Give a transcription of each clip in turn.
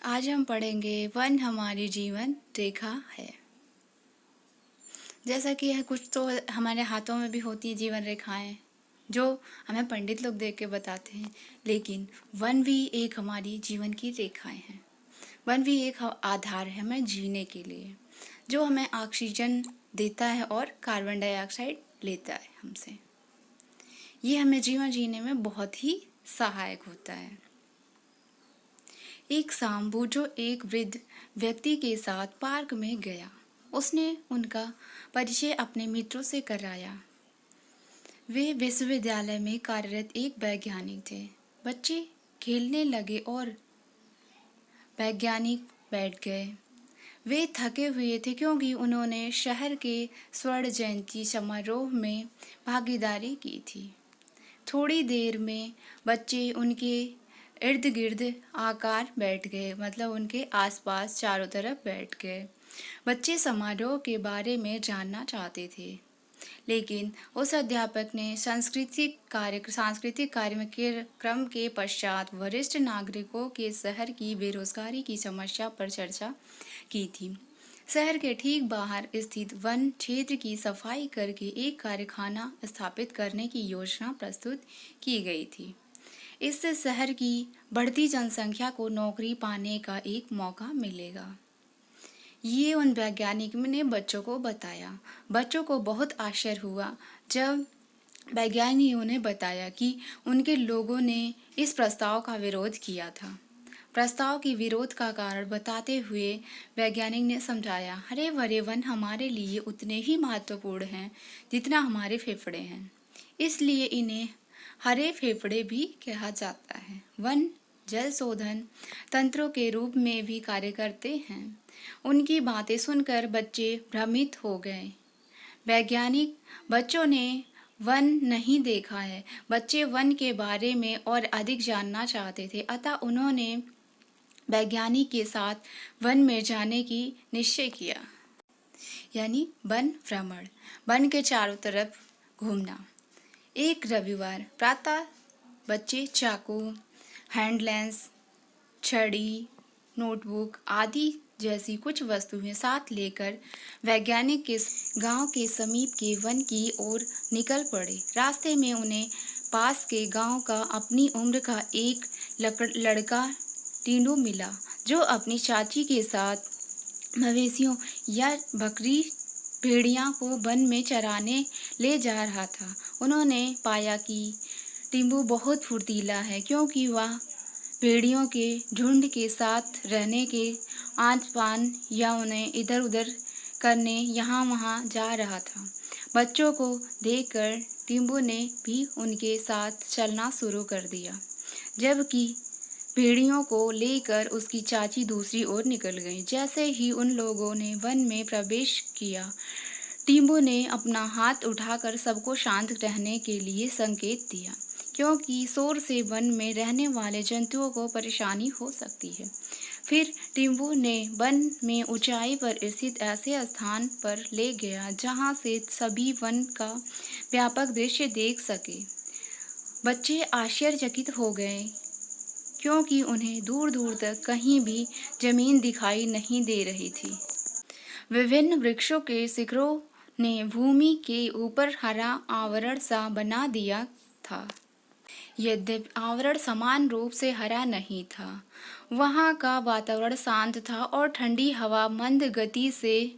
आज हम पढ़ेंगे वन हमारी जीवन रेखा है। जैसा कि यह कुछ तो हमारे हाथों में भी होती है जीवन रेखाएं, जो हमें पंडित लोग देख के बताते हैं, लेकिन वन भी एक हमारी जीवन की रेखाएं हैं। वन भी एक आधार है हमें जीने के लिए, जो हमें ऑक्सीजन देता है और कार्बन डाइऑक्साइड लेता है हमसे। ये हमें जीवन जीने में बहुत ही सहायक होता है। एक शाम बूझो एक वृद्ध व्यक्ति के साथ पार्क में गया। उसने उनका परिचय अपने मित्रों से कराया। वे विश्वविद्यालय में कार्यरत एक वैज्ञानिक थे। बच्चे खेलने लगे और वैज्ञानिक बैठ गए। वे थके हुए थे क्योंकि उन्होंने शहर के स्वर्ण जयंती समारोह में भागीदारी की थी। थोड़ी देर में बच्चे उनके इर्द गिर्द आकार बैठ गए, मतलब उनके आसपास चारों तरफ बैठ गए। बच्चे समारोह के बारे में जानना चाहते थे, लेकिन उस अध्यापक ने सांस्कृतिक कार्यक्रम के पश्चात वरिष्ठ नागरिकों के शहर की बेरोजगारी की समस्या पर चर्चा की थी। शहर के ठीक बाहर स्थित वन क्षेत्र की सफाई करके एक कारखाना स्थापित करने की योजना प्रस्तुत की गई थी। इससे शहर की बढ़ती जनसंख्या को नौकरी पाने का एक मौका मिलेगा। ये उन वैज्ञानिकों ने बच्चों को बताया। बच्चों को बहुत आश्चर्य हुआ जब वैज्ञानिकों ने बताया कि उनके लोगों ने इस प्रस्ताव का विरोध किया था। प्रस्ताव की विरोध का कारण बताते हुए वैज्ञानिक ने समझाया, हरे भरे वन हमारे लिए उतने ही महत्वपूर्ण हैं जितना हमारे फेफड़े हैं, इसलिए इन्हें हरे फेफड़े भी कहा जाता है। वन जल शोधन तंत्रों के रूप में भी कार्य करते हैं। उनकी बातें सुनकर बच्चे भ्रमित हो गए। वैज्ञानिक बच्चों ने वन नहीं देखा है। बच्चे वन के बारे में और अधिक जानना चाहते थे, अतः उन्होंने वैज्ञानिक के साथ वन में जाने की निश्चय किया, यानी वन भ्रमण, वन के चारों तरफ घूमना। एक रविवार प्रातः बच्चे चाकू, हैंड लेंस, छड़ी, नोटबुक आदि जैसी कुछ वस्तुएं साथ लेकर वैज्ञानिक के गांव के समीप के वन की ओर निकल पड़े। रास्ते में उन्हें पास के गांव का अपनी उम्र का एक लड़का टीनू मिला, जो अपनी चाची के साथ मवेशियों या बकरी भेड़िया को वन में चराने ले जा रहा था। उन्होंने पाया कि टिम्बू बहुत फुर्तीला है, क्योंकि वह भेड़ियों के झुंड के साथ रहने के आन-पान या उन्हें इधर उधर करने यहाँ वहाँ जा रहा था। बच्चों को देखकर टिम्बू ने भी उनके साथ चलना शुरू कर दिया, जबकि भेड़ियों को लेकर उसकी चाची दूसरी ओर निकल गई। जैसे ही उन लोगों ने वन में प्रवेश किया, टिम्बू ने अपना हाथ उठाकर सबको शांत रहने के लिए संकेत दिया, क्योंकि शोर से वन में रहने वाले जंतुओं को परेशानी हो सकती है। फिर टिम्बू ने वन में ऊंचाई पर स्थित ऐसे स्थान पर ले गया जहां से सभी वन का व्यापक दृश्य देख सके। बच्चे आश्चर्यचकित हो गए, क्योंकि उन्हें दूर दूर तक कहीं भी जमीन दिखाई नहीं दे रही थी। विभिन्न वृक्षों के शिखरों ने भूमि के ऊपर हरा आवरण सा बना दिया था। यद्यपि आवरण समान रूप से हरा नहीं था, वहाँ का वातावरण शांत था और ठंडी हवा मंद गति से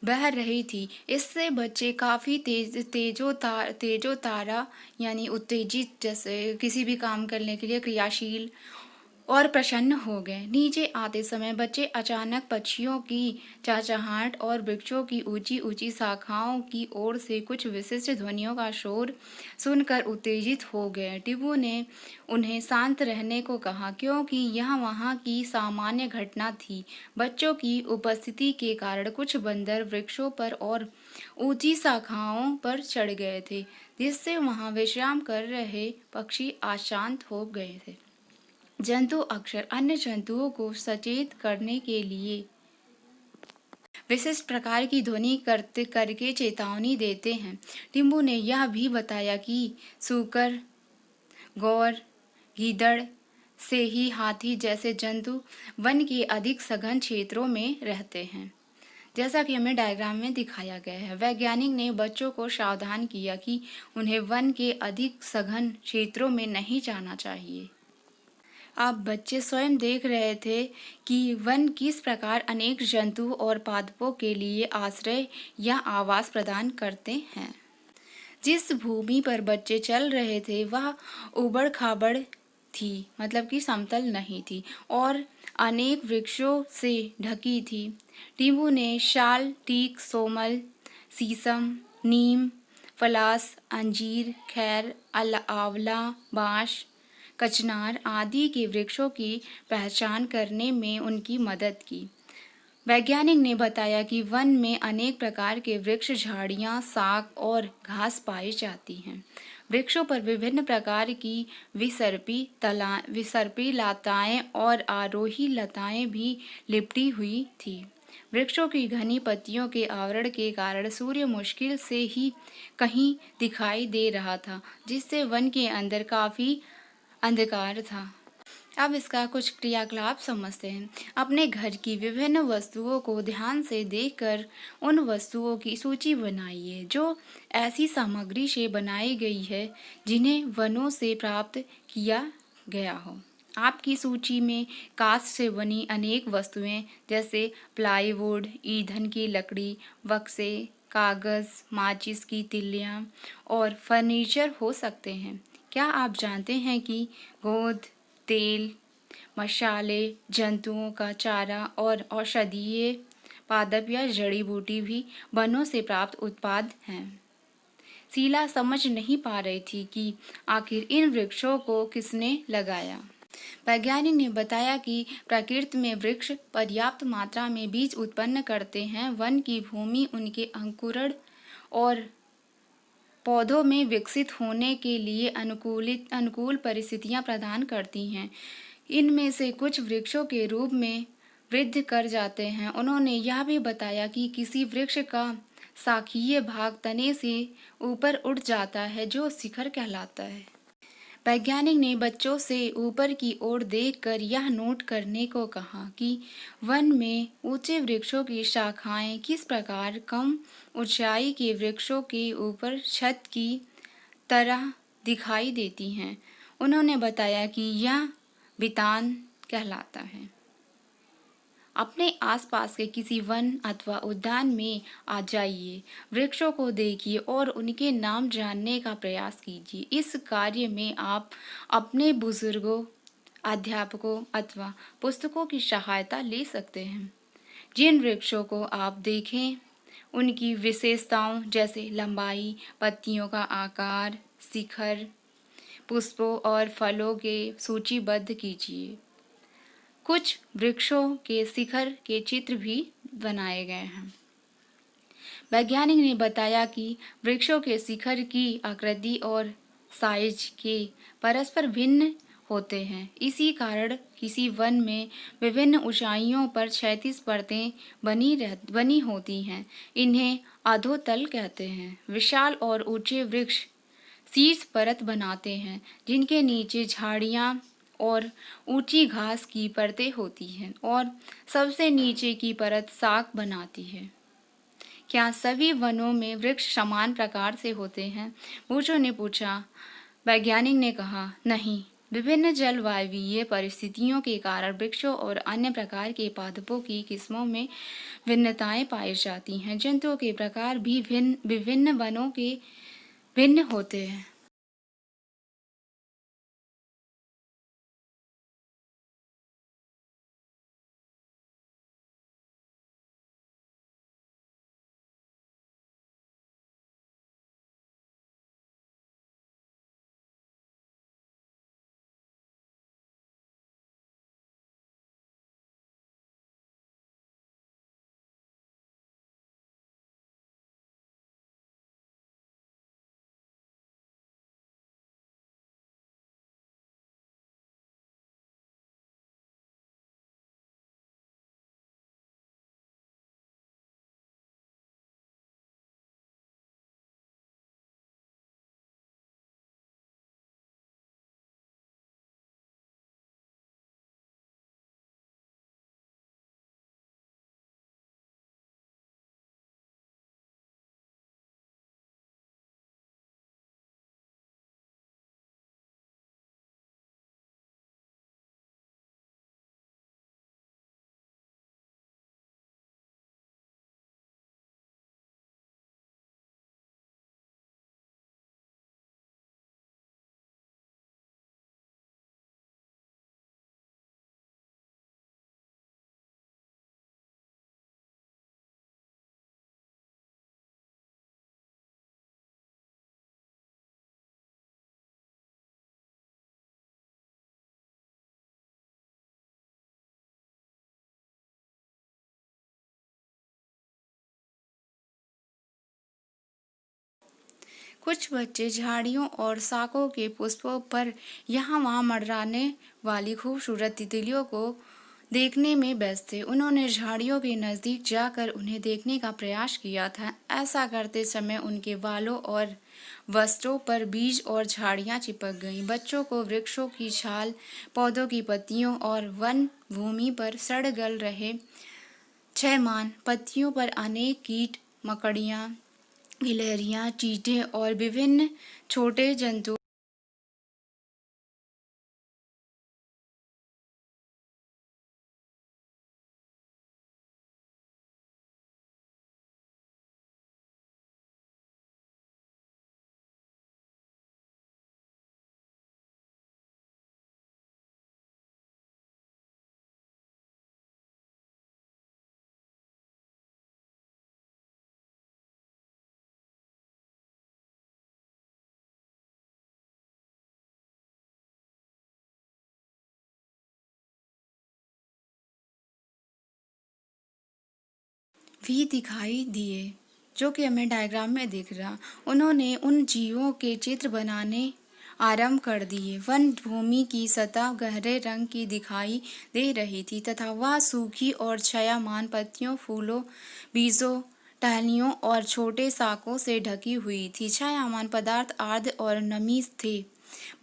बह रही थी। इससे बच्चे काफ़ी तेजोतारा यानी उत्तेजित, जैसे किसी भी काम करने के लिए क्रियाशील और प्रसन्न हो गए। नीचे आते समय बच्चे अचानक पक्षियों की चहचहाहट और वृक्षों की ऊंची ऊंची शाखाओं की ओर से कुछ विशिष्ट ध्वनियों का शोर सुनकर उत्तेजित हो गए। टिम्बू ने उन्हें शांत रहने को कहा, क्योंकि यह वहाँ की सामान्य घटना थी। बच्चों की उपस्थिति के कारण कुछ बंदर वृक्षों पर और ऊंची शाखाओं पर चढ़ गए थे, जिससे वहाँ विश्राम कर रहे पक्षी अशांत हो गए थे। जंतु अक्सर अन्य जंतुओं को सचेत करने के लिए विशिष्ट प्रकार की ध्वनि करके चेतावनी देते हैं। टिम्बू ने यह भी बताया कि सूकर, गौर, गीदड़, से ही हाथी जैसे जंतु वन के अधिक सघन क्षेत्रों में रहते हैं। जैसा कि हमें डायग्राम में दिखाया गया है, वैज्ञानिक ने बच्चों को सावधान किया कि उन्हें वन के अधिक सघन क्षेत्रों में नहीं जाना चाहिए। अब बच्चे स्वयं देख रहे थे कि वन किस प्रकार अनेक जंतु और पादपों के लिए आश्रय या आवास प्रदान करते हैं। जिस भूमि पर बच्चे चल रहे थे वह उबड़-खाबड़ थी, मतलब कि समतल नहीं थी और अनेक वृक्षों से ढकी थी। टीमू ने शाल, टीक, सोमल, शीशम, नीम, पलास, अंजीर, खैर, आंवला, बांस, कचनार आदि के वृक्षों की पहचान करने में उनकी मदद की। वैज्ञानिक ने बताया कि वन में अनेक प्रकार के वृक्ष, झाड़ियां, शाक और घास पाई जाती हैं। वृक्षों पर विभिन्न प्रकार की विसर्पी लताएं और आरोही लताएं भी लिपटी हुई थी। वृक्षों की घनी पत्तियों के आवरण के कारण सूर्य मुश्किल से ही कहीं दिखाई दे रहा था, जिससे वन के अंदर काफी अंधकार था। अब इसका कुछ क्रियाकलाप समझते हैं। अपने घर की विभिन्न वस्तुओं को ध्यान से देखकर उन वस्तुओं की सूची बनाइए जो ऐसी सामग्री से बनाई गई है जिन्हें वनों से प्राप्त किया गया हो। आपकी सूची में कांच से बनी अनेक वस्तुएं जैसे प्लाईवुड, ईंधन की लकड़ी, बक्से, कागज, माचिस की तिल्लियां और फर्नीचर हो सकते हैं। क्या आप जानते हैं कि गोंद, तेल, मसाले, जंतुओं का चारा और औषधीय पादप या जड़ी बूटी भी वनों से प्राप्त उत्पाद हैं। शीला समझ नहीं पा रही थी कि आखिर इन वृक्षों को किसने लगाया। वैज्ञानिक ने बताया कि प्रकृति में वृक्ष पर्याप्त मात्रा में बीज उत्पन्न करते हैं। वन की भूमि उनके अंकुरण और पौधों में विकसित होने के लिए अनुकूल परिस्थितियां प्रदान करती हैं। इनमें से कुछ वृक्षों के रूप में वृद्धि कर जाते हैं। उन्होंने यह भी बताया कि किसी वृक्ष का शाखीय भाग तने से ऊपर उठ जाता है जो शिखर कहलाता है। वैज्ञानिक ने बच्चों से ऊपर की ओर देखकर यह नोट करने को कहा कि वन में ऊंचे वृक्षों की शाखाएं किस प्रकार कम ऊंचाई के वृक्षों के ऊपर छत की तरह दिखाई देती हैं। उन्होंने बताया कि यह वितान कहलाता है। अपने आसपास के किसी वन अथवा उद्यान में आ जाइए, वृक्षों को देखिए और उनके नाम जानने का प्रयास कीजिए। इस कार्य में आप अपने बुजुर्गों, अध्यापकों अथवा पुस्तकों की सहायता ले सकते हैं। जिन वृक्षों को आप देखें उनकी विशेषताओं जैसे लंबाई, पत्तियों का आकार, शिखर, पुष्पों और फलों के सूचीबद्ध कीजिए। कुछ वृक्षों के शिखर के चित्र भी बनाए गए हैं। वैज्ञानिक ने बताया कि वृक्षों के शिखर की आकृति और साइज के परस्पर भिन्न होते हैं। इसी कारण किसी वन में विभिन्न ऊंचाइयों पर क्षैतिज परतें बनी होती हैं। इन्हें अधोतल कहते हैं। विशाल और ऊंचे वृक्ष शीर्ष परत बनाते हैं जिनके नीचे झाड़ियाँ और ऊंची घास की परतें होती हैं और सबसे नीचे की परत शाक बनाती है। क्या सभी वनों में वृक्ष समान प्रकार से होते हैं? बूचो ने पूछा। वैज्ञानिक ने कहा, नहीं, विभिन्न जलवायवीय परिस्थितियों के कारण वृक्षों और अन्य प्रकार के पादपों की किस्मों में भिन्नताएं पाई जाती हैं। जंतुओं के प्रकार भी विभिन्न वनों के भिन्न होते हैं। कुछ बच्चे झाड़ियों और शाखों के पुष्पों पर यहाँ वहाँ मंडराने वाली खूबसूरत तितलियों को देखने में व्यस्त थे। उन्होंने झाड़ियों के नजदीक जाकर उन्हें देखने का प्रयास किया था। ऐसा करते समय उनके बालों और वस्त्रों पर बीज और झाड़ियाँ चिपक गईं। बच्चों को वृक्षों की छाल, पौधों की पत्तियों और वन भूमि पर सड़ गल रहे क्षयमान पत्तियों पर अनेक कीट, मकड़ियाँ, गिलहरियाँ, चींटी और विभिन्न छोटे जंतु भी दिखाई दिए, जो कि हमें डायग्राम में दिख रहा। उन्होंने उन जीवों के चित्र बनाने आरंभ कर दिए। वन भूमि की सतह गहरे रंग की दिखाई दे रही थी तथा वह सूखी और छायामान पत्तियों, फूलों, बीजों, टहनियों और छोटे शाखों से ढकी हुई थी। छायामान पदार्थ आर्द्र और नमी थे।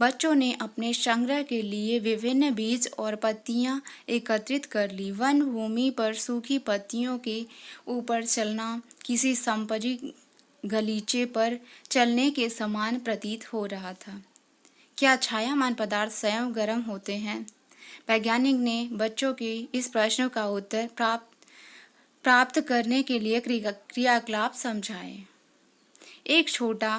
बच्चों ने अपने संग्रह के लिए विभिन्न बीज और पत्तियां एकत्रित कर ली। वन भूमि पर सूखी पत्तियों के ऊपर चलना किसी संपरी गलीचे पर चलने के समान प्रतीत हो रहा था। क्या छायामान पदार्थ स्वयं गर्म होते हैं? वैज्ञानिक ने बच्चों के इस प्रश्न का उत्तर प्राप्त करने के लिए क्रियाकलाप समझाए। एक छोटा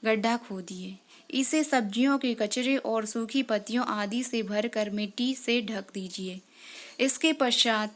गड्ढा खोदिए। इसे सब्जियों के कचरे और सूखी पत्तियों आदि से भरकर मिट्टी से ढक दीजिए। इसके पश्चात